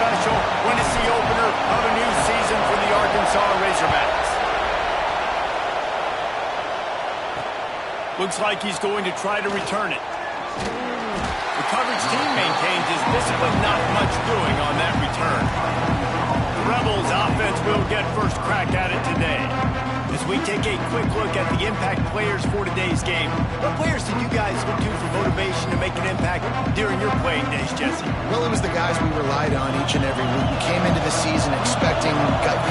special when it's the opener of a new season for the Arkansas Razorbacks. Looks like he's going to try to return it. The coverage team maintains his discipline, not much doing on that return. The Rebels offense will get first crack at it today. As we take a quick look at the impact players for today's game, what players did you guys look to for motivation to make an impact during your playing days, Jesse? Well, it was the guys we relied on each and every week. We came into the season expecting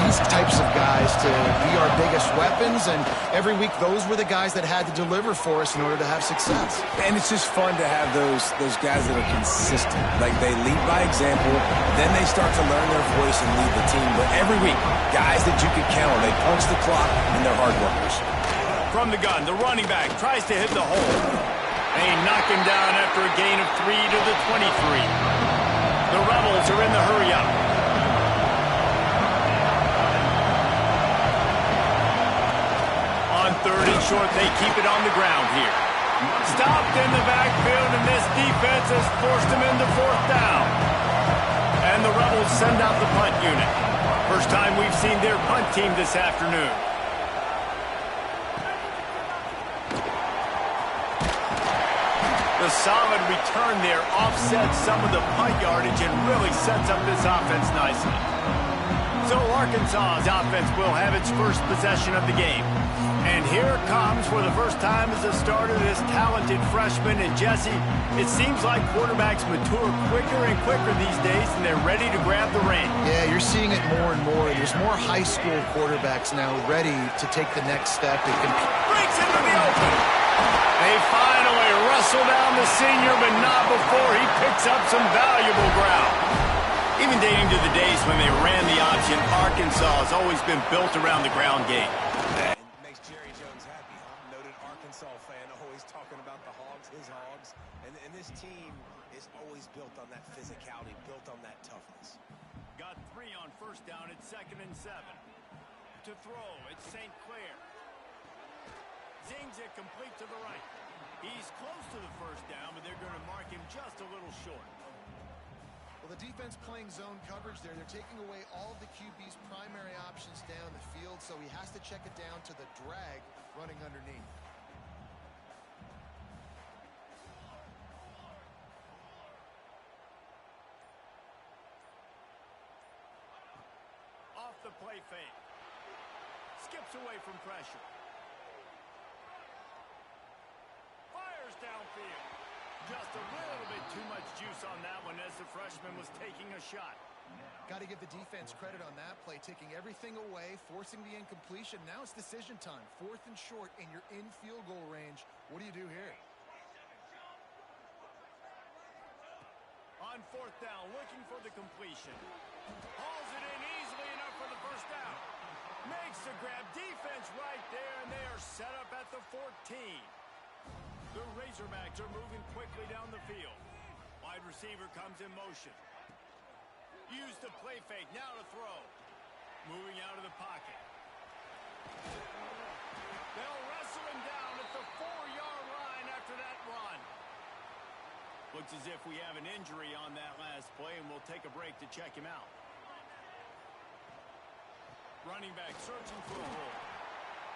these types of guys to be our biggest weapons, and every week those were the guys that had to deliver for us in order to have success. And it's just fun to have those guys that are consistent. Like, they lead by example, then they start to learn their voice and lead the team. But every week, guys that you can count on, they punch the clock, and they're hard workers. From the gun, the running back tries to hit the hole. They knock him down after a gain of 3 to the 23. The Rebels are in the hurry-up. On 3rd and short, they keep it on the ground here. Stopped in the backfield, and this defense has forced him into 4th down. And the Rebels send out the punt unit. First time we've seen their punt team this afternoon. The solid return there offsets some of the punt yardage and really sets up this offense nicely. So Arkansas's offense will have its first possession of the game. And here it comes for the first time as a starter, this talented freshman. And Jesse, it seems like quarterbacks mature quicker and quicker these days, and they're ready to grab the reins. Yeah, you're seeing it more and more. There's more high school quarterbacks now ready to take the next step. It can breaks into the open. They finally wrestle down the senior, but not before he picks up some valuable ground. Even dating to the days when they ran the option, Arkansas has always been built around the ground game. And this team is always built on that physicality, built on that toughness. Got 3 on 1st down at 2nd and 7. To throw, it's St. Clair. Zings it complete to the right. He's close to the 1st down, but they're going to mark him just a little short. Well, the defense playing zone coverage there. They're taking away all of the QB's primary options down the field, so he has to check it down to the drag running underneath. The play fake. Skips away from pressure. Fires downfield. Just a little bit too much juice on that one as the freshman was taking a shot. Got to give the defense credit on that play, taking everything away, forcing the incompletion. Now it's decision time. 4th and short, and you're in field goal range. What do you do here? On 4th down, looking for the completion. Hauls it in easily enough for the 1st down. Makes the grab. Defense right there, and they are set up at the 14. The Razorbacks are moving quickly down the field. Wide receiver comes in motion. Use the play fake. Now to throw. Moving out of the pocket. They'll wrestle him down at the 4-yard line after that run. Looks as if we have an injury on that last play, and we'll take a break to check him out. Running back searching for a hole.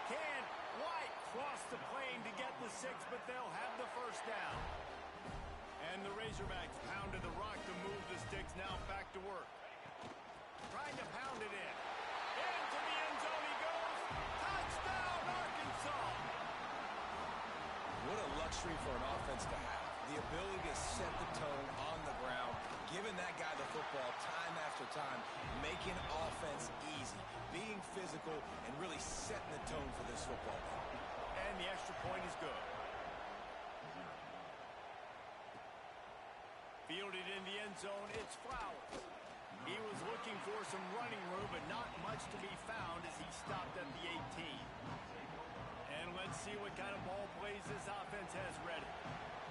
Can White cross the plane to get the 6, but they'll have the 1st down. And the Razorbacks pounded the rock to move the sticks. Now back to work. Trying to pound it in. Into the end zone he goes. Touchdown, Arkansas! What a luxury for an offense to have. The ability to set the tone on the ground, giving that guy the football time after time, making offense easy, being physical, and really setting the tone for this football game. And the extra point is good. Fielded in the end zone, it's Flowers. He was looking for some running room, but not much to be found as he stopped at the 18. And let's see what kind of ball plays this offense has ready.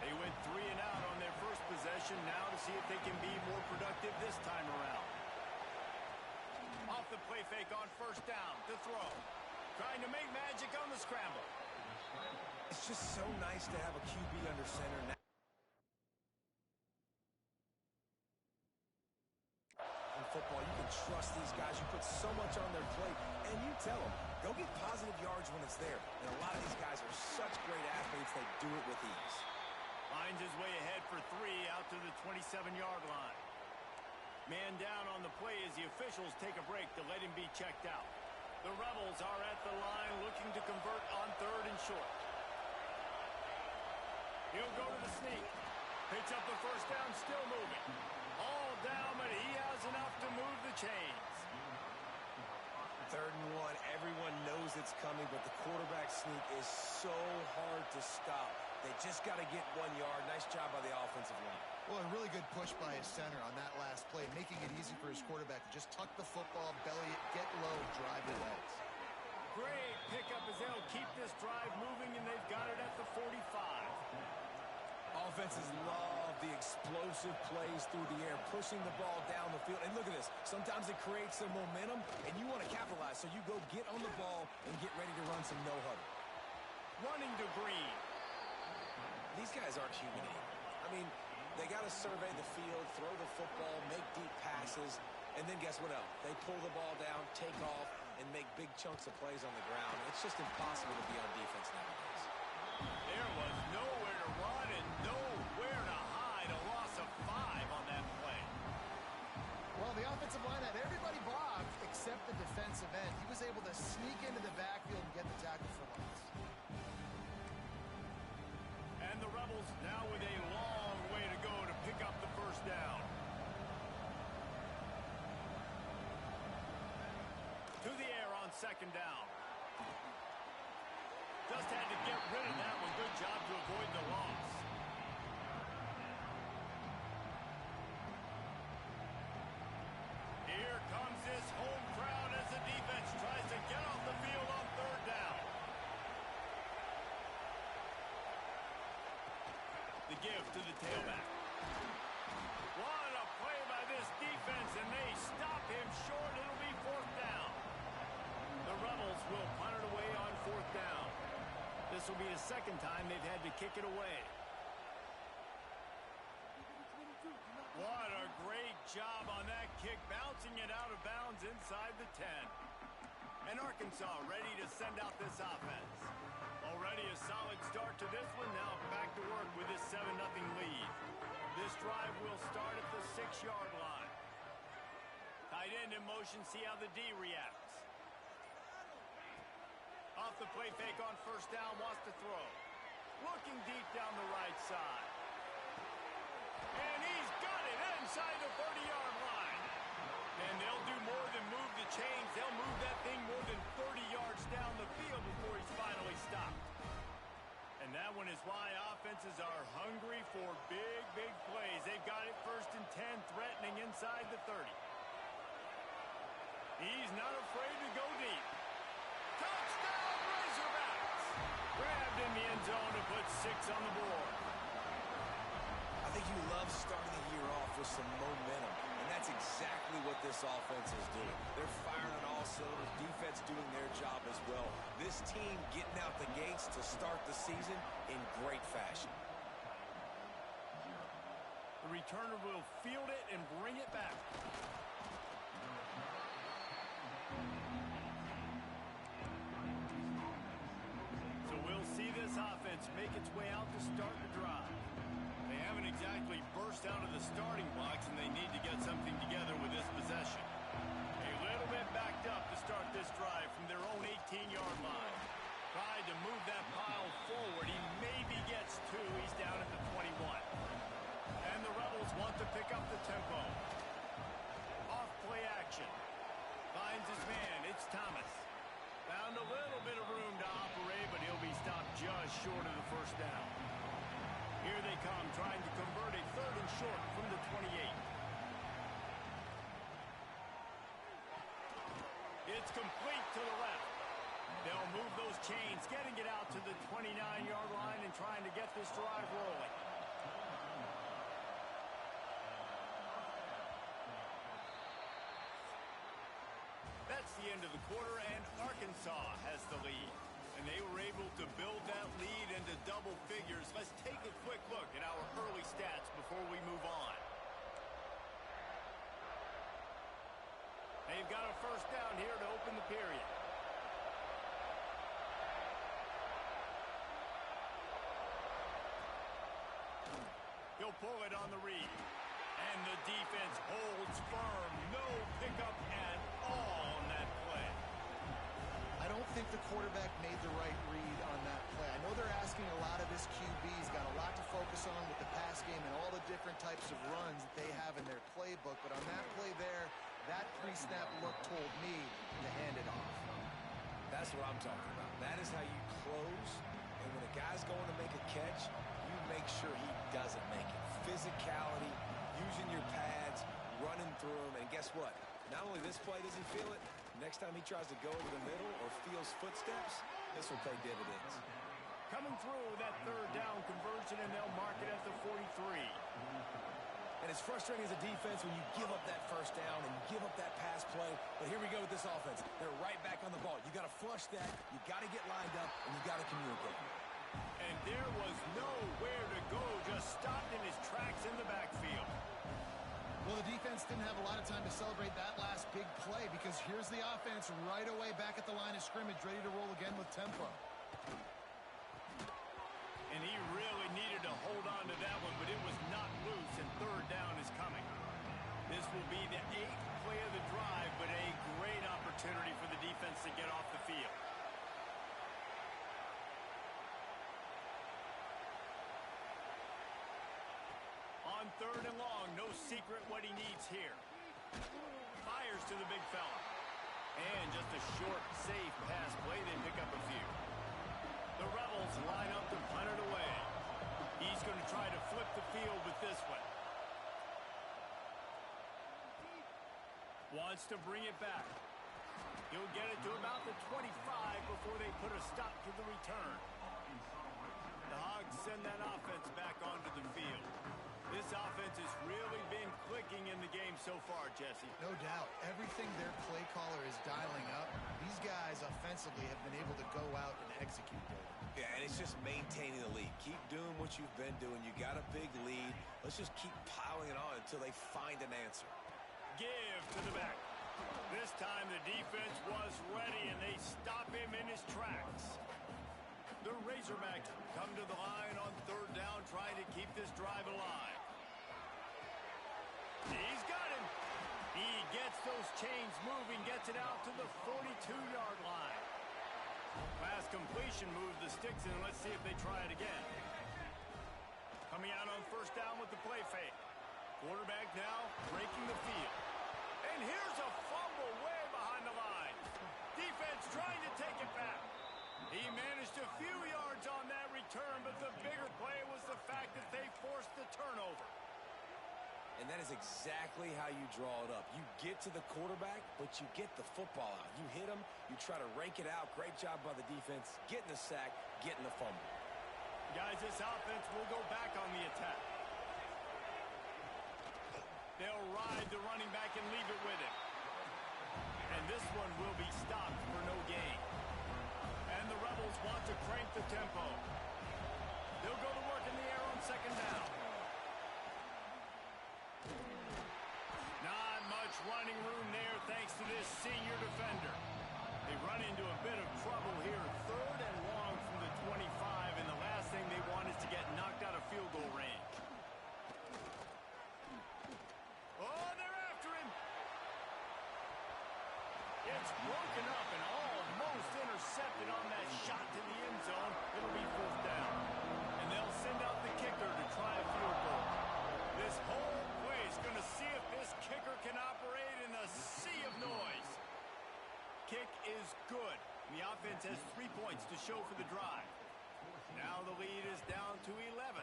They went 3 and out on their first possession. Now to see if they can be more productive this time around. Off the play fake on 1st down to throw. Trying to make magic on the scramble. It's just so nice to have a QB under center now. trust these guys. You put so much on their plate, and you tell them, go get positive yards when it's there. And a lot of these guys are such great athletes, they do it with ease. Finds his way ahead for 3 out to the 27-yard line. Man down on the play as the officials take a break to let him be checked out. The Rebels are at the line looking to convert on 3rd and short. He'll go to the sneak. Picks up the first down, still moving. All down, but he has enough to move the chains. 3rd and 1. Everyone knows it's coming, but the quarterback sneak is so hard to stop. They just got to get 1 yard. Nice job by the offensive line. Well, a really good push by his center on that last play, making it easy for his quarterback to just tuck the football, belly it, get low, drive the legs. Great pickup as they'll keep this drive moving, and they've got it at the 45. Offenses love the explosive plays through the air, pushing the ball down the field. And look at this. Sometimes it creates some momentum, and you want to capitalize. So you go get on the ball and get ready to run some no-huddle. Running to Green. These guys aren't human. I mean, they got to survey the field, throw the football, make deep passes, and then guess what else? They pull the ball down, take off, and make big chunks of plays on the ground. It's just impossible to be on defense nowadays. There was nowhere to run and nowhere to hide. A loss of 5 on that play. Well, the offensive line had everybody blocked except the defensive end. He was able to sneak into the backfield and get the tackle for loss. And the Rebels now with a long way to go to pick up the first down. To the air on 2nd down. Just had to get rid of that one. Good job to avoid the loss. Here comes this home crowd as the defense tries to get off the field on 3rd down. The give to the tailback. What a play by this defense, and they stop him short. It'll be 4th down. The Rebels will punt it away on 4th down. This will be the 2nd time they've had to kick it away. What a great job on that kick, bouncing it out of bounds inside the 10. And Arkansas ready to send out this offense. Already a solid start to this one. Now back to work with this 7-0 lead. This drive will start at the 6-yard line. Tight end in motion, see how the D reacts. Off the play fake on 1st down, wants to throw. Looking deep down the right side. And he's got it inside the 30-yard line. And they'll do more than move the chains. They'll move that thing more than 30 yards down the field before he's finally stopped. And that one is why offenses are hungry for big, big plays. They've got it 1st and 10, threatening inside the 30. He's not afraid to go deep. Touchdown, Razorbacks! Grabbed in the end zone to put 6 on the board. I think you love starting the year off with some momentum, and that's exactly what this offense is doing. They're firing on all cylinders, defense doing their job as well. This team getting out the gates to start the season in great fashion. The returner will field it and bring it back. So we'll see this offense make its way out to start the drive. They haven't exactly burst out of the starting blocks, and they need to get something together with this possession. A little bit backed up to start this drive from their own 18-yard line. Tried to move that pile forward. He maybe gets 2. He's down at the 21. And the Rebels want to pick up the tempo. Off play action. Finds his man. It's Thomas. Found a little bit of room to operate, but he'll be stopped just short of the 1st down. Here they come, trying to convert a 3rd and short from the 28. It's complete to the left. They'll move those chains, getting it out to the 29-yard line and trying to get this drive rolling. That's the end of the quarter, and Arkansas has the lead. And they were able to build that lead into double figures. Let's take a quick look at our early stats before we move on. they've got a first down here to open the period. He'll pull it on the read. And the defense holds firm. No pickup at all on that play. I don't think the quarterback made the right read on that play. I know they're asking a lot of his QBs, got a lot to focus on with the pass game and all the different types of runs that they have in their playbook. But on that play there, that pre-snap look told me to hand it off. That's what I'm talking about. That is how you close. And when a guy's going to make a catch, you make sure he doesn't make it. Physicality, using your pads, running through them. And guess what? Not only this play does he feel it, next time he tries to go over the middle or feels footsteps, this will pay dividends. Coming through with that third down conversion, and they'll mark it at the 43. And it's frustrating as a defense when you give up that first down and you give up that pass play. But here we go with this offense. They're right back on the ball. You got to flush that. You got to get lined up, and you got to communicate. And there was nowhere to go, just stopped in his tracks in the backfield. Well, the defense didn't have a lot of time to celebrate that last big play because here's the offense right away back at the line of scrimmage, ready to roll again with tempo. And he really needed to hold on to that one, but it was not loose, and third down is coming. This will be the 8th play of the drive, but a great opportunity for the defense to get off the field. On third and long, no secret what he needs here. Fires to the big fella. And just a short, safe pass play. They pick up a few. The Rebels line up to punt it away. He's going to try to flip the field with this one. Wants to bring it back. He'll get it to about the 25 before they put a stop to the return. The Hogs send that offense back onto the field. This offense has really been clicking in the game so far, Jesse. No doubt. Everything their play caller is dialing up, these guys offensively have been able to go out and execute there. Yeah, and it's just maintaining the lead. Keep doing what you've been doing. You got a big lead. Let's just keep piling it on until they find an answer. Give to the back. This time the defense was ready, and they stop him in his tracks. The Razorbacks come to the line on third down, trying to keep this drive alive. He's got him. He gets those chains moving, gets it out to the 42-yard line. Pass completion moves the sticks in. Let's see if they try it again. Coming out on first down with the play fake. Quarterback now breaking the field. And here's a fumble way behind the line. Defense trying to take it back. He managed a few yards on that return, but the bigger play was the fact that they forced the turnover. And that is exactly how you draw it up. You get to the quarterback, but you get the football out. You hit him, you try to rake it out. Great job by the defense, getting the sack, getting the fumble. Guys, this offense will go back on the attack. They'll ride the running back and leave it with him. And this one will be stopped for no gain. And the Rebels want to crank the tempo. They'll go to work in the air on second down. Not much running room there thanks to this senior defender. They run into a bit of trouble here. Third and long from the 25, and the last thing they want is to get knocked out of field goal range. Oh, they're after him. It's broken up and almost intercepted on that shot to the end zone. It'll be fourth down. And they'll send out the kicker to try a field goal. This whole play is going to see if this kicker can operate in a sea of noise. Kick is good. The offense has 3 points to show for the drive. Now the lead is down to 11.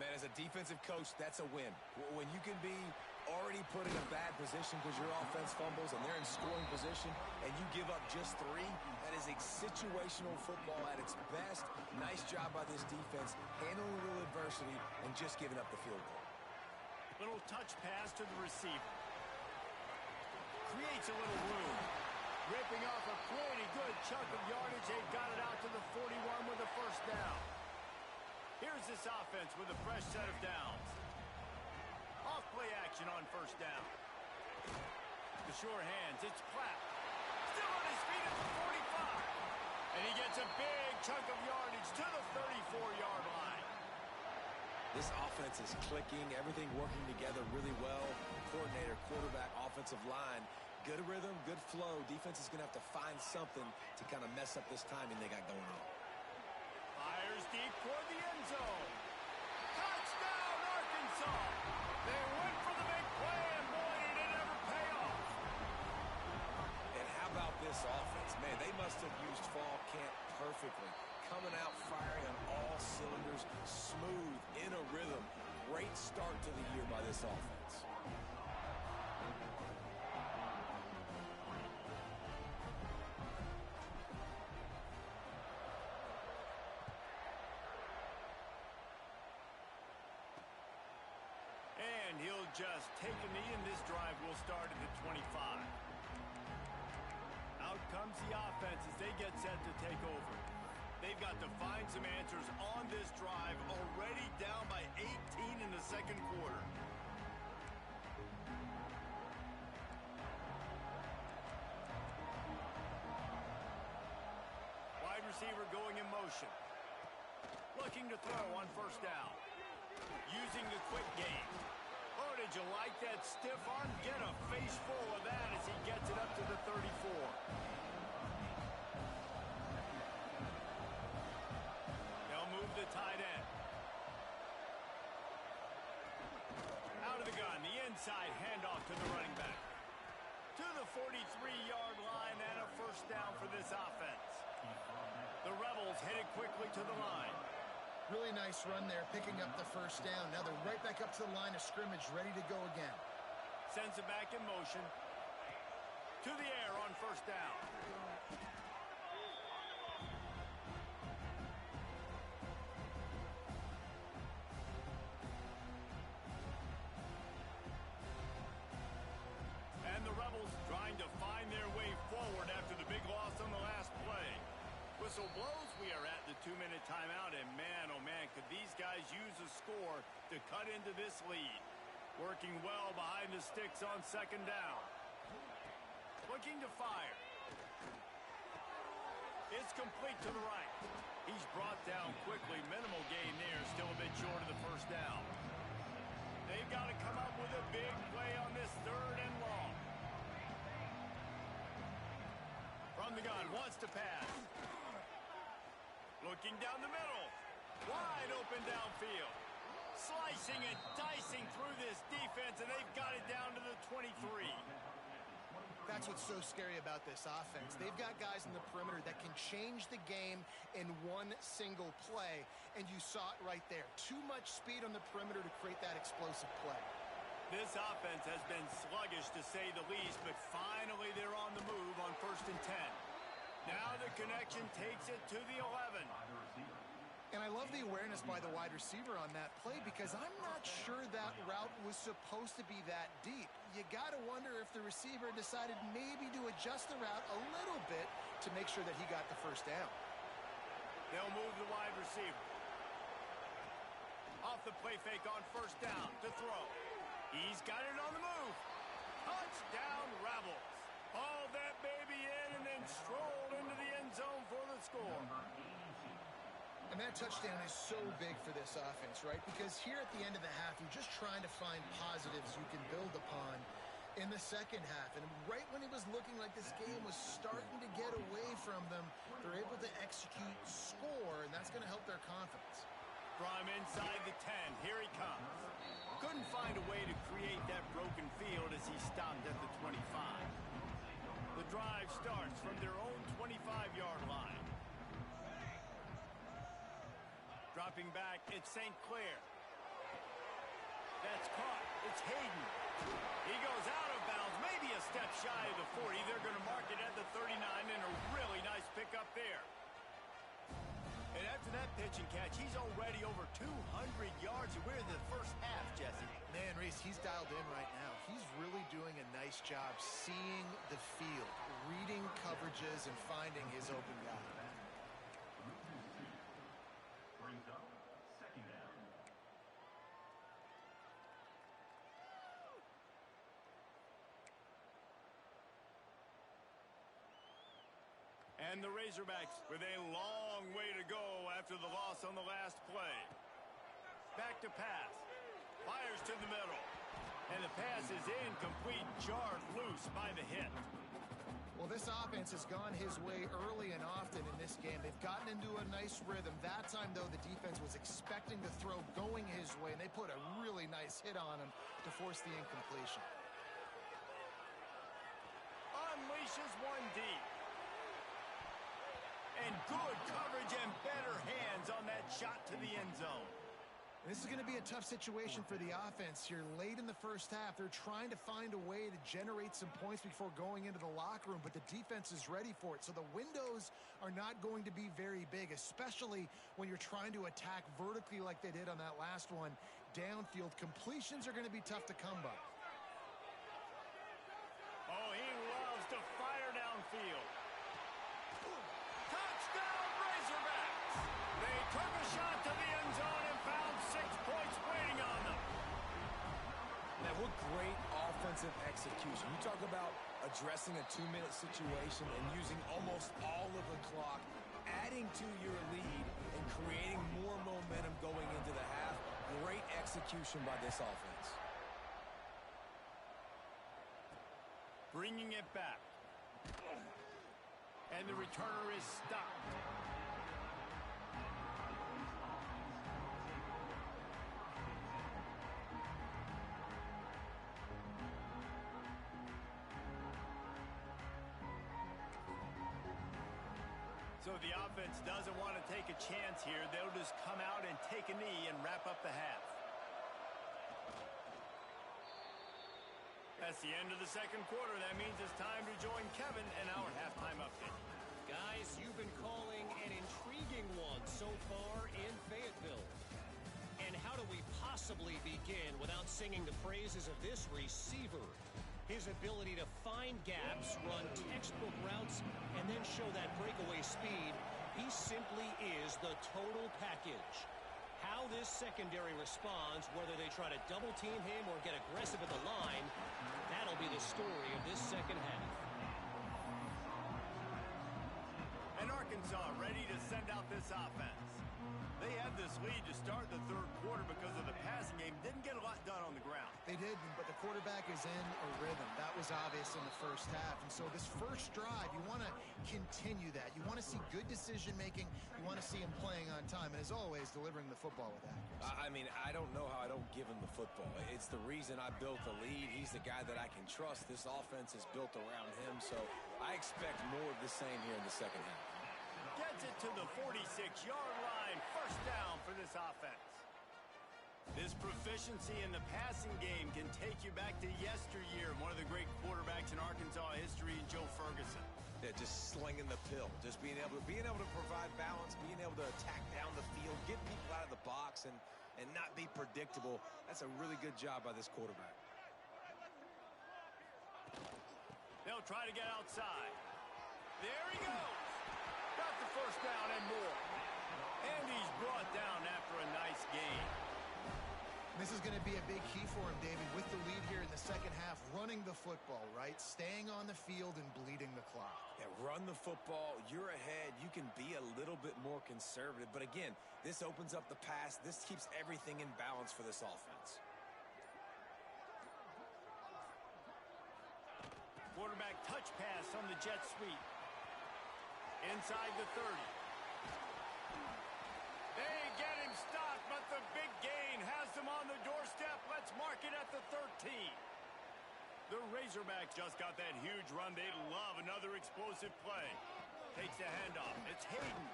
Man, as a defensive coach, that's a win. When you can be already put in a bad position because your offense fumbles and they're in scoring position and you give up just 3, that is a situational football at its best. Nice job by this defense, handling a little adversity and just giving up the field goal. Little touch pass to the receiver. Creates a little room. Ripping off a pretty good chunk of yardage. They got it out to the 41 with a first down. Here's this offense with a fresh set of downs. Off play action on first down. The sure hands. It's Platt. Still on his feet at the 45. And he gets a big chunk of yardage to the 34-yard line. This offense is clicking. Everything working together really well. Coordinator, quarterback, offensive line. Good rhythm, good flow. Defense is going to have to find something to kind of mess up this timing they got going on. Fires deep toward the end zone. Touchdown, Arkansas. They went for the big play, and boy, did it ever pay off. And how about this offense? Man, they must have used fall camp perfectly. Coming out firing on all cylinders, smooth, in a rhythm. Great start to the year by this offense. And he'll just take a knee, and this drive will start at the 25. Out comes the offense as they get set to take over. They've got to find some answers on this drive, already down by 18 in the second quarter. Wide receiver going in motion. Looking to throw on first down. Using the quick game. Oh, did you like that stiff arm? Get a face full of that as he gets it up to the 34. They'll move the tight end. Out of the gun, the inside handoff to the running back. To the 43-yard line and a first down for this offense. The Rebels headed quickly to the line. Really nice run there, picking up the first down. Now they're right back up to the line of scrimmage, ready to go again. Sends it back in motion. To the air on first down. And the Rebels trying to find their way forward after the big loss on the last play. Whistle blows, we are at the 2-minute timeout, and man, oh man, could these guys use a score to cut into this lead. Working well behind the sticks on second down. Looking to fire. It's complete to the right. He's brought down quickly. Minimal gain there, still a bit short of the first down. They've got to come up with a big play on this third and long. From the gun, wants to pass. Looking down the middle. Wide open downfield. Slicing and dicing through this defense, and they've got it down to the 23. That's what's so scary about this offense. They've got guys in the perimeter that can change the game in one single play, and you saw it right there. Too much speed on the perimeter to create that explosive play. This offense has been sluggish, to say the least, but finally they're on the move on 1st and 10. Now the connection takes it to the 11. And I love the awareness by the wide receiver on that play, because I'm not sure that route was supposed to be that deep. You got to wonder if the receiver decided maybe to adjust the route a little bit to make sure that he got the first down. They'll move the wide receiver. Off the play fake on first down to throw. He's got it on the move. Touchdown, Rebels. Hauled that baby in and then strolled into the end zone for the score. And that touchdown is so big for this offense, right? Because here at the end of the half, you're just trying to find positives you can build upon in the second half. And right when it was looking like this game was starting to get away from them, they're able to execute, score, and that's going to help their confidence. From inside the 10, here he comes. Couldn't find a way to create that broken field as he stopped at the 25. The drive starts from their own 25-yard line. Dropping back, it's St. Clair. That's caught. It's Hayden. He goes out of bounds, maybe a step shy of the 40. They're going to mark it at the 39, and a really nice pickup there. And after that pitch and catch, he's already over 200 yards. We're in the first half, Jesse. Man, Reese, he's dialed in right now. He's really doing a nice job seeing the field, reading coverages, and finding his open guy. And the Razorbacks with a long way to go after the loss on the last play. Back to pass. Fires to the middle. And the pass is incomplete, jarred loose by the hit. Well, this offense has gone his way early and often in this game. They've gotten into a nice rhythm. That time, though, the defense was expecting the throw going his way, and they put a really nice hit on him to force the incompletion. Unleashes one deep. And good coverage and better hands on that shot to the end zone. This is going to be a tough situation for the offense here. Late in the first half, they're trying to find a way to generate some points before going into the locker room, but the defense is ready for it. So the windows are not going to be very big, especially when you're trying to attack vertically like they did on that last one. Downfield completions are going to be tough to come by. Oh, he loves to fire downfield. Touchdown, Razorbacks! They took a shot to the end zone and found 6 points waiting on them. Man, what great offensive execution. You talk about addressing a 2-minute situation and using almost all of the clock, adding to your lead and creating more momentum going into the half. Great execution by this offense. Bringing it back. And the returner is stopped. So the offense doesn't want to take a chance here. They'll just come out and take a knee and wrap up the half. That's the end of the second quarter. That means it's time to join Kevin in our halftime update. Guys, you've been calling an intriguing one so far in Fayetteville. And how do we possibly begin without singing the praises of this receiver? His ability to find gaps, run textbook routes, and then show that breakaway speed. He simply is the total package. How this secondary responds, whether they try to double-team him or get aggressive at the line, that'll be the story of this second half. And Arkansas ready to send out this offense. They had this lead to start the third quarter because of the passing game. Didn't get a lot done on the ground. They did, but the quarterback is in a rhythm. That was obvious in the first half. And so this first drive, you want to continue that. You want to see good decision-making. You want to see him playing on time. And as always, delivering the football with accuracy. I mean, I don't know how I don't give him the football. It's the reason I built the lead. He's the guy that I can trust. This offense is built around him. So I expect more of the same here in the second half. Gets it to the 46-yard line. First down for this offense. This proficiency in the passing game can take you back to yesteryear. One of the great quarterbacks in Arkansas history, Joe Ferguson. Yeah, just slinging the pill, just being able to provide balance, being able to attack down the field, get people out of the box, and not be predictable. That's a really good job by this quarterback. They'll try to get outside. There he goes. Got the first down and more. And he's brought down after a nice gain. This is going to be a big key for him, David, with the lead here in the second half, running the football, right? Staying on the field and bleeding the clock. Yeah, run the football. You're ahead. You can be a little bit more conservative. But again, this opens up the pass. This keeps everything in balance for this offense. Quarterback touch pass on the jet sweep. Inside the 30. They get him stopped, but the big gain has them on the doorstep. Let's mark it at the 13. The Razorbacks just got that huge run. They love another explosive play. Takes the handoff. It's Hayden.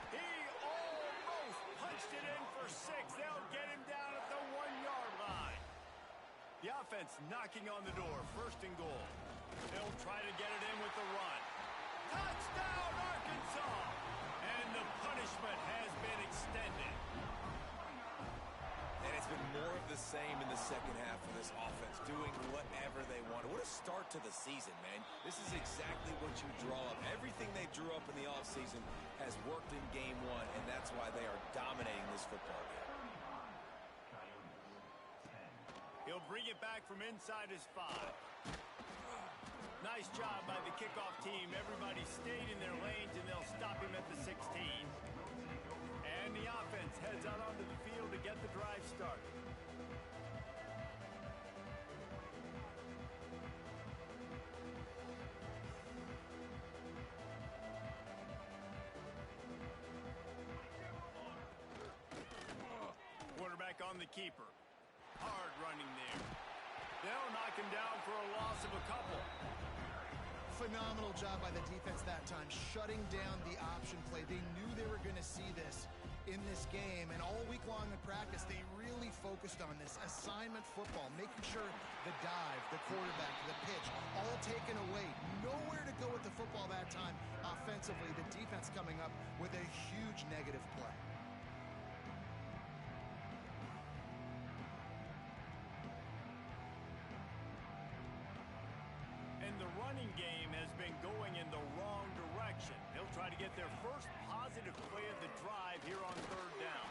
He almost punched it in for 6. They'll get him down at the 1-yard line. The offense knocking on the door. First and goal. They'll try to get it in with the run. Touchdown, Arkansas! And the punishment has been extended. And it's been more of the same in the second half of this offense, doing whatever they want. What a start to the season, man. This is exactly what you draw up. Everything they drew up in the offseason has worked in game one, and that's why they are dominating this football game. He'll bring it back from inside his 5. Nice job by the kickoff team. Everybody stayed in their lanes, and they'll stop him at the 16. And the offense heads out onto the field to get the drive started. Quarterback on the keeper. Hard running there. They'll knock him down for a loss of a couple. Phenomenal job by the defense that time, shutting down the option play. They knew they were going to see this in this game, and all week long in practice, they really focused on this assignment football, making sure the dive, the quarterback, the pitch, all taken away. Nowhere to go with the football that time offensively. The defense coming up with a huge negative play. The running game has been going in the wrong direction. They'll try to get their first positive play of the drive here on third down.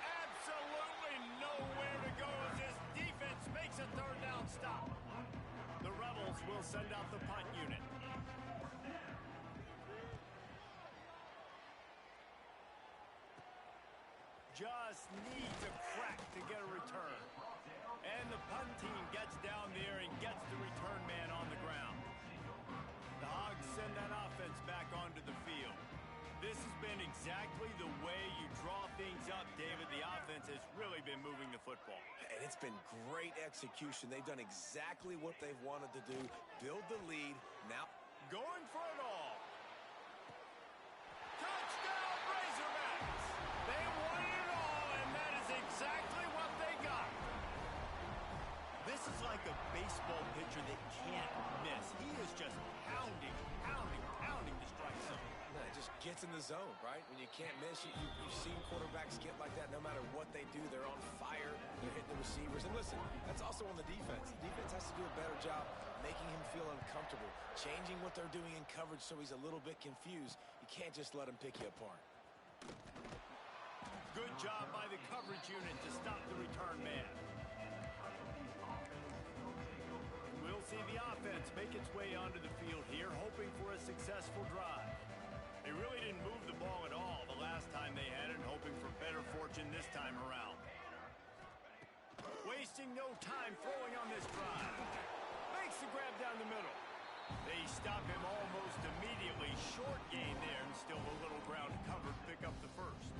Absolutely nowhere to go as this defense makes a third down stop. The Rebels will send out the punt unit. Just needs a crack to get a return. And the punt team gets down there and gets the return man on the ground. The Hogs send that offense back onto the field. This has been exactly the way you draw things up, David. The offense has really been moving the football. And it's been great execution. They've done exactly what they've wanted to do. Build the lead. Now going for it all. Touchdown, Razorbacks! They won it all, and that is exactly what they got. This is like a baseball pitcher that can't miss. He is just pounding the strike zone. Yeah, it just gets in the zone, right? When you can't miss, you've seen quarterbacks get like that. No matter what they do, they're on fire. They're hitting the receivers. And listen, that's also on the defense. The defense has to do a better job making him feel uncomfortable, changing what they're doing in coverage so he's a little bit confused. You can't just let him pick you apart. Good job by the coverage unit to stop the return man. We'll see the offense make its way onto the field here, hoping for a successful drive. They really didn't move the ball at all the last time they had it, hoping for better fortune this time around. Wasting no time throwing on this drive. Makes the grab down the middle. They stop him almost immediately. Short gain there, and still a little ground covered. Pick up the first.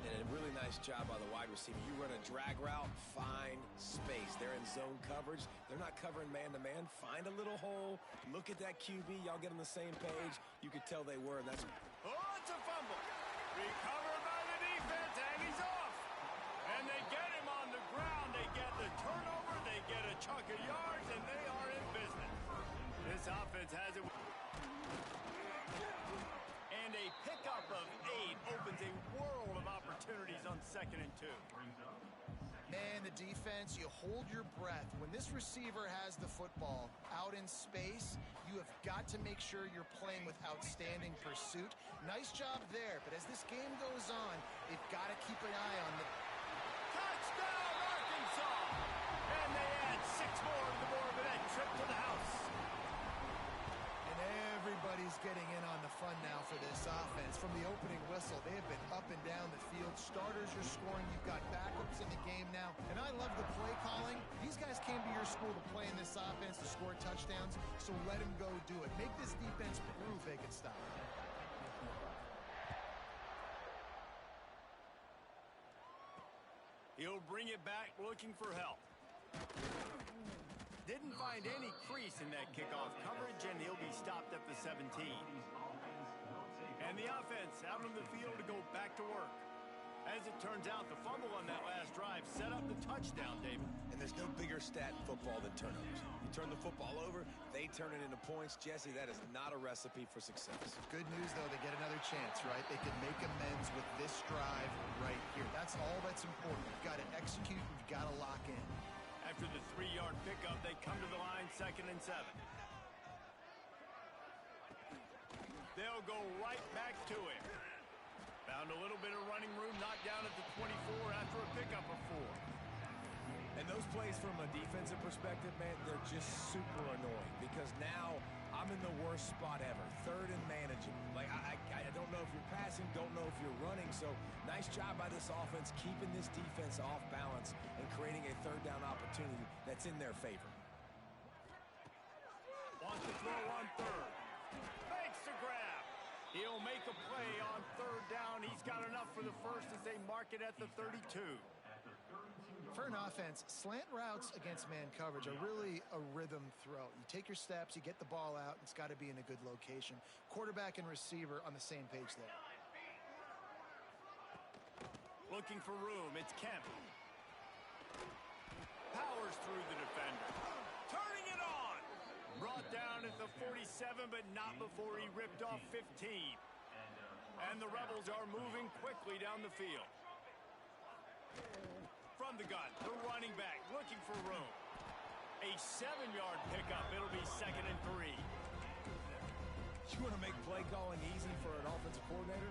And a really nice job by the wide receiver. You run a drag route, find space. They're in zone coverage. They're not covering man-to-man. Find a little hole. Look at that QB. Y'all get on the same page. You could tell they were, and that's... Oh, it's a fumble. Recovered by the defense, and he's off. And they get him on the ground. They get the turnover. They get a chunk of yards, and they are in business. This offense has it. And a pickup of 8 opens a world of opportunities on 2nd and 2. Man, the defense, you hold your breath. When this receiver has the football out in space, you have got to make sure you're playing with outstanding pursuit. Nice job there, but as this game goes on, they've got to keep an eye on the... Touchdown, Arkansas! And they add 6 more to the board with that trip to the house. And everybody's getting in on the fun now for this offense. From the opening whistle, they have been up and down the field. Starters are scoring. You've got backups in the game now. And I love the play calling. These guys came to your school to play in this offense to score touchdowns, so let them go do it. Make this defense prove they can stop it. He'll bring it back looking for help. Didn't find any crease in that kickoff coverage, and he'll be stopped at the 17. And the offense out on the field to go back to work. As it turns out, the fumble on that last drive set up the touchdown, David. And there's no bigger stat in football than turnovers. You turn the football over, they turn it into points. Jesse, that is not a recipe for success. Good news, though, they get another chance, right? They can make amends with this drive right here. That's all that's important. You've got to execute, you've got to lock in. After the 3-yard pickup, they come to the line 2nd and 7. They'll go right back to it. Found a little bit of running room, knocked down at the 24 after a pickup of 4. And those plays from a defensive perspective, man, they're just super annoying because now I'm in the worst spot ever, third and manageable. Like, I don't know if you're passing, don't know if you're running, so nice job by this offense keeping this defense off balance and creating a third down opportunity that's in their favor. Wants to throw on third. Makes the grab. He'll make a play on third down. He's got enough for the first as they mark it at the 32. For an offense, slant routes against man coverage are really a rhythm throw. You take your steps, you get the ball out, it's got to be in a good location. Quarterback and receiver on the same page there. Looking for room, it's Kemp. Powers through the defender. Turning it on! Brought down at the 47, but not before he ripped off 15. And the Rebels are moving quickly down the field. From the gun, the running back looking for room. A 7-yard pickup. It'll be 2nd and 3. You want to make play calling easy for an offensive coordinator?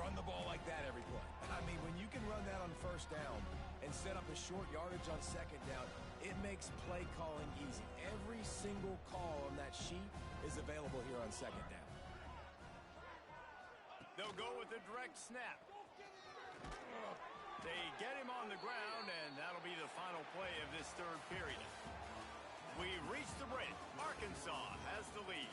Run the ball like that every play. I mean, when you can run that on first down and set up a short yardage on second down, it makes play calling easy. Every single call on that sheet is available here on second down. They'll go with a direct snap. They get him on the ground, and that'll be the final play of this third period. We've reached the break. Arkansas has the lead.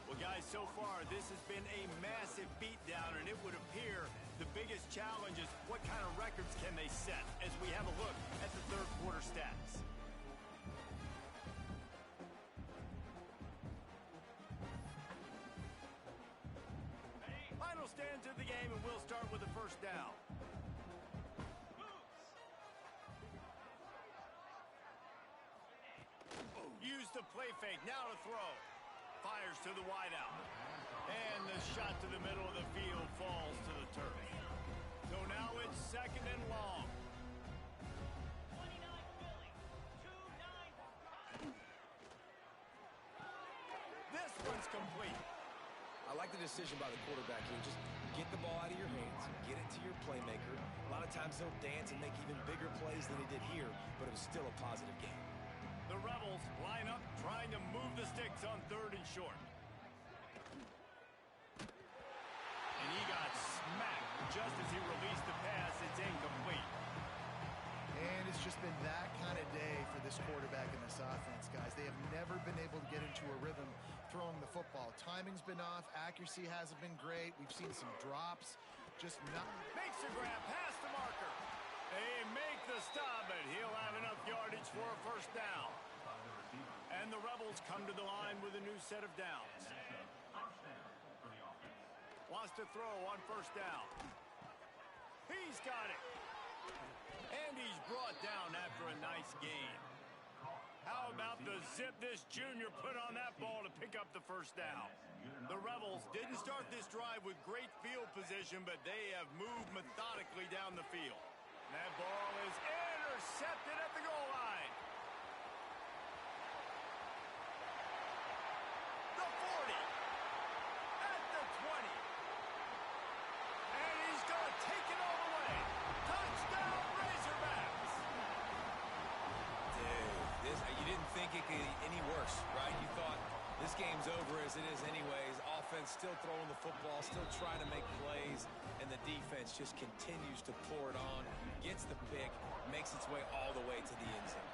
Well, guys, so far, this has been a massive beatdown, and it would appear the biggest challenge is what kind of records can they set as we have a look at the third quarter stats. Final stands of the game, and we'll start with the first down. Use the play fake, now to throw. Fires to the wideout. And the shot to the middle of the field falls to the turf. So now it's 2nd and long. This one's complete. I like the decision by the quarterback here. Just get the ball out of your hands, get it to your playmaker. A lot of times they'll dance and make even bigger plays than he did here, but it was still a positive game. The Rebels line up, trying to move the sticks on 3rd and short. And he got smacked just as he released the pass. It's incomplete. And it's just been that kind of day for this quarterback and this offense, guys. They have never been able to get into a rhythm throwing the football. Timing's been off. Accuracy hasn't been great. We've seen some drops. Just not. Makes the grab past the marker. They make the stop, but he'll have enough yardage for a first down. And the Rebels come to the line with a new set of downs. Wants to throw on first down. He's got it. And he's brought down after a nice gain. How about the zip this junior put on that ball to pick up the first down? The Rebels didn't start this drive with great field position, but they have moved methodically down the field. That ball is intercepted at the goal line. The 40. At the 20. And he's going to take it all the way. Touchdown, Razorbacks. Dude, you didn't think it could get any worse, right? You thought this game's over as it is anyways. Offense still throwing the football, still trying to make plays, and the defense just continues to pour it on, gets the pick, makes its way all the way to the end zone.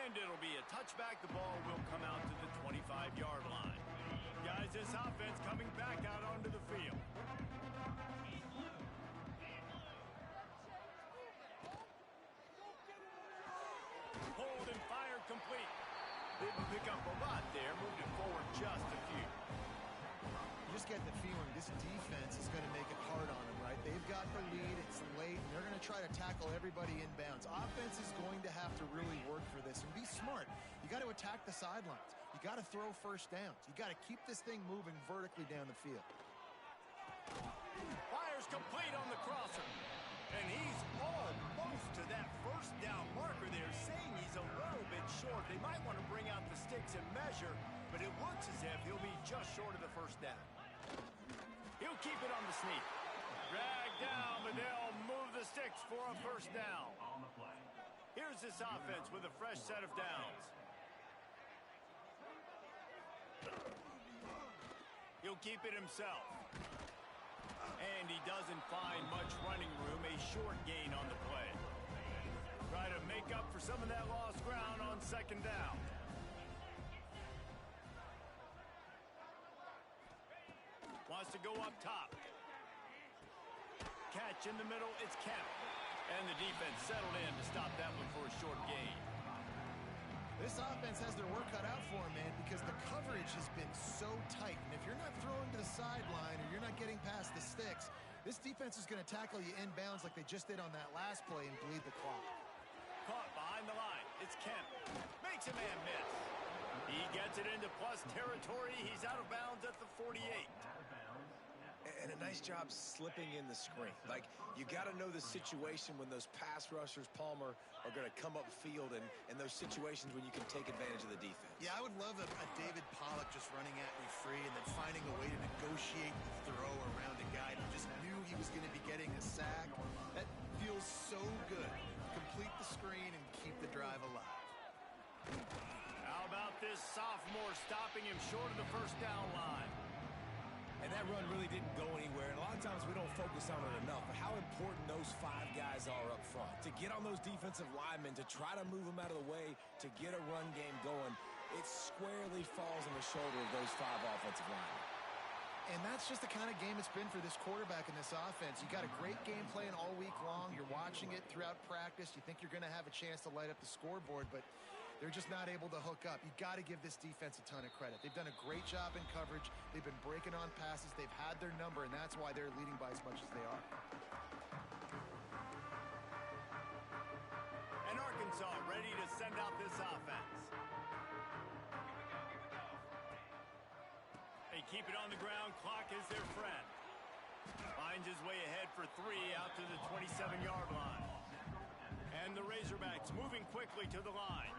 And it'll be a touchback. The ball will come out to the 25-yard line. Guys, this offense coming back out onto the field. Hold and fire complete. Didn't pick up a lot there. Moved it forward just a few. You just get the feeling this defense is going to make it hard on them, right? They've got the lead. It's late, and they're going to try to tackle everybody inbounds. Offense is going to have to really work for this and be smart. You got to attack the sidelines. You got to throw first downs. You got to keep this thing moving vertically down the field. Fires complete on the crosser. And he's almost to that first down marker there, saying he's a little bit short. They might want to bring out the sticks and measure, but it looks as if he'll be just short of the first down. He'll keep it on the sneak. Dragged down, but they'll move the sticks for a first down. Here's this offense with a fresh set of downs. He'll keep it himself. And he doesn't find much running room, a short gain on the play. Try to make up for some of that lost ground on second down. Wants to go up top. Catch in the middle, it's Kemp. And the defense settled in to stop that one for a short gain. This offense has their work cut out for them, man, because the coverage has been so tight. And if you're not throwing to the sideline or you're not getting past the sticks, this defense is going to tackle you inbounds like they just did on that last play and bleed the clock. Caught behind the line. It's Kemp. Makes a man miss. He gets it into plus territory. He's out of bounds at the 48. And a nice job slipping in the screen. Like, you got to know the situation when those pass rushers, Palmer, are going to come up field and those situations when you can take advantage of the defense. Yeah, I would love a David Pollock just running at me free and then finding a way to negotiate the throw around a guy who just knew he was going to be getting a sack. That feels so good. Complete the screen and keep the drive alive. How about this sophomore stopping him short of the first down line? And that run really didn't go anywhere. And a lot of times we don't focus on it enough. But how important those 5 guys are up front. To get on those defensive linemen, to try to move them out of the way, to get a run game going, it squarely falls on the shoulder of those 5 offensive linemen. And that's just the kind of game it's been for this quarterback in this offense. You got a great game plan all week long. You're watching it throughout practice. You think you're going to have a chance to light up the scoreboard, but they're just not able to hook up. You got to give this defense a ton of credit. They've done a great job in coverage. They've been breaking on passes. They've had their number, and that's why they're leading by as much as they are. And Arkansas ready to send out this offense. They keep it on the ground. Clock is their friend. Finds his way ahead for 3 out to the 27-yard line. And the Razorbacks moving quickly to the line.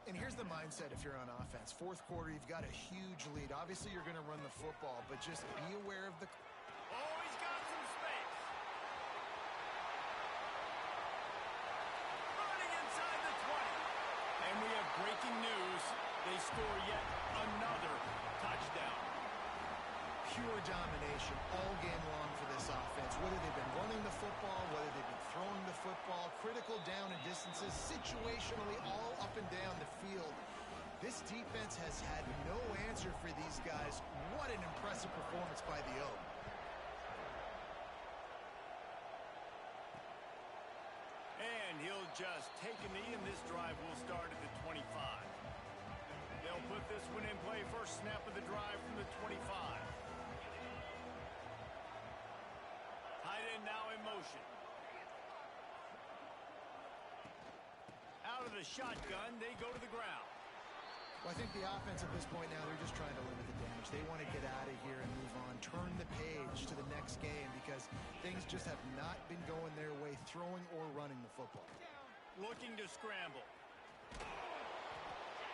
And here's the mindset if you're on offense. Fourth quarter, you've got a huge lead. Obviously, you're going to run the football, but just be aware of the... Oh, he's got some space. Running inside the 20. And we have breaking news. They score yet another touchdown. Pure domination all game long for this offense. Whether they've been running the football, whether they've been throwing the football, critical down and distances, situationally all up and down the field. This defense has had no answer for these guys. What an impressive performance by the O. And he'll just take a knee, and this drive will start at the 25. They'll put this one in play. First snap of the drive from the 25. Tight end now in motion. Out of the shotgun, they go to the ground. Well, I think the offense at this point now, they're just trying to limit the damage. They want to get out of here and move on, turn the page to the next game because things just have not been going their way, throwing or running the football. Looking to scramble.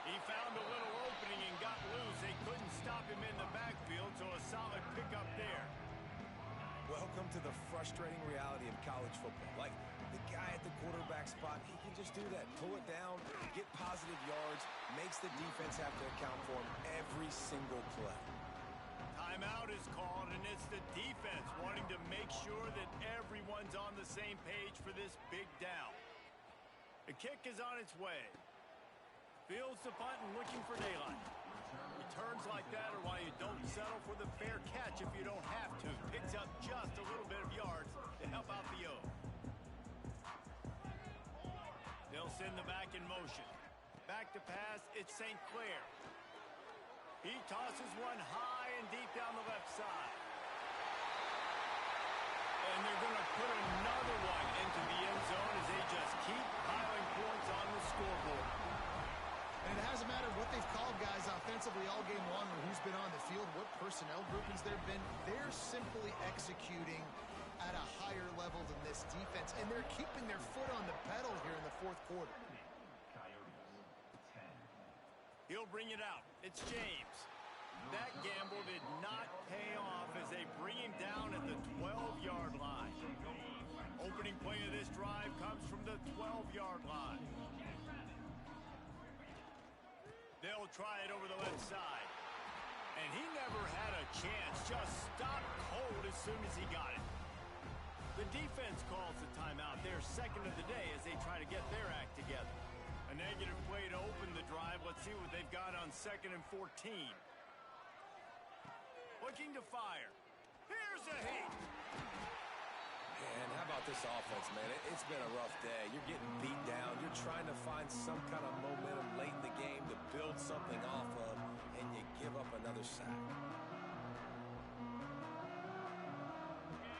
He found a little opening and got loose. They couldn't stop him in the backfield, so a solid pickup there. Welcome to the frustrating reality of college football. Like, the guy at the quarterback spot, he can just do that. Pull it down, get positive yards, makes the defense have to account for him every single play. Timeout is called, and it's the defense wanting to make sure that everyone's on the same page for this big down. The kick is on its way. Fields the punt and looking for daylight. Returns like that are why you don't settle for the fair catch if you don't have to. Picks up just a little bit of yards to help out the O. They'll send the back in motion. Back to pass, it's St. Clair. He tosses one high and deep down the left side. And they're going to put another one into the end zone as they just keep piling points on the scoreboard. And it hasn't mattered what they've called guys offensively all game long or who's been on the field, what personnel groupings there have been. They're simply executing at a higher level than this defense, and they're keeping their foot on the pedal here in the fourth quarter. He'll bring it out. It's James. That gamble did not pay off as they bring him down at the 12-yard line. Opening play of this drive comes from the 12-yard line. They'll try it over the left side. And he never had a chance, just stopped cold as soon as he got it. The defense calls the timeout, their second of the day, as they try to get their act together. A negative play to open the drive. Let's see what they've got on 2nd and 14. Looking to fire. Here's a hit. And how about this offense, man? It's been a rough day. You're getting beat down. You're trying to find some kind of momentum late in the game to build something off of, and you give up another sack.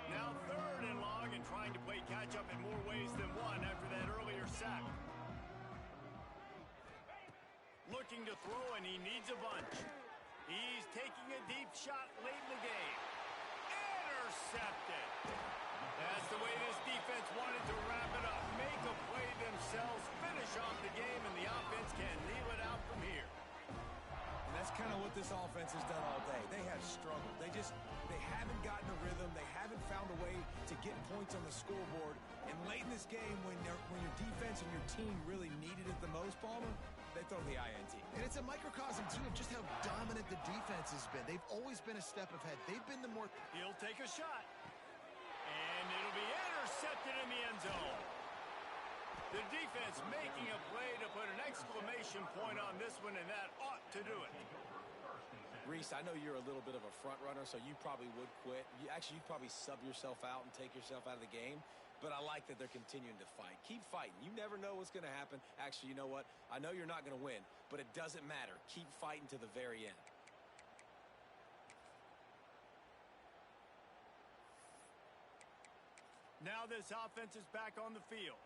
Now 3rd and long, and trying to play catch-up in more ways than one after that earlier sack. Looking to throw, and he needs a bunch. He's taking a deep shot late in the game. Intercepted. That's the way this defense wanted to wrap it up. Make a play themselves, finish off the game, and the offense can kneel it out from here. And that's kind of what this offense has done all day. They have struggled. They haven't gotten a rhythm. They haven't found a way to get points on the scoreboard. And late in this game, when your defense and your team really needed it the most, Palmer, they throw the INT. And it's a microcosm, too, of just how dominant the defense has been. They've always been a step ahead. They've been the more... He'll take a shot. And it'll be intercepted in the end zone. The defense making a play to put an exclamation point on this one, and that ought to do it. Reese, I know you're a little bit of a front runner, so you probably would quit. You'd probably sub yourself out and take yourself out of the game. But I like that they're continuing to fight. Keep fighting. You never know what's going to happen. Actually, you know what? I know you're not going to win, but it doesn't matter. Keep fighting to the very end. Now this offense is back on the field.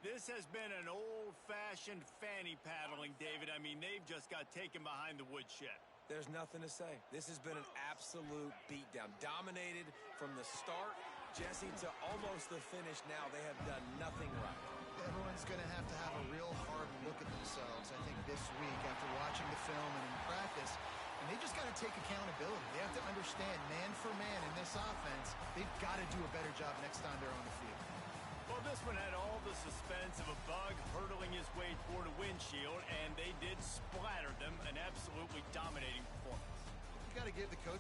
This has been an old-fashioned fanny paddling, David. I mean, they've just got taken behind the woodshed. There's nothing to say. This has been an absolute beatdown. Dominated from the start, Jesse, to almost the finish now. They have done nothing right. Everyone's going to have a real hard look at themselves, I think, this week after watching the film and in practice. And they just got to take accountability. They have to understand, man for man in this offense, they've got to do a better job next time they're on the field. Well, this one had all the suspense of a bug hurtling his way toward a windshield, and they did splatter them. An absolutely dominating performance. You got to give the coach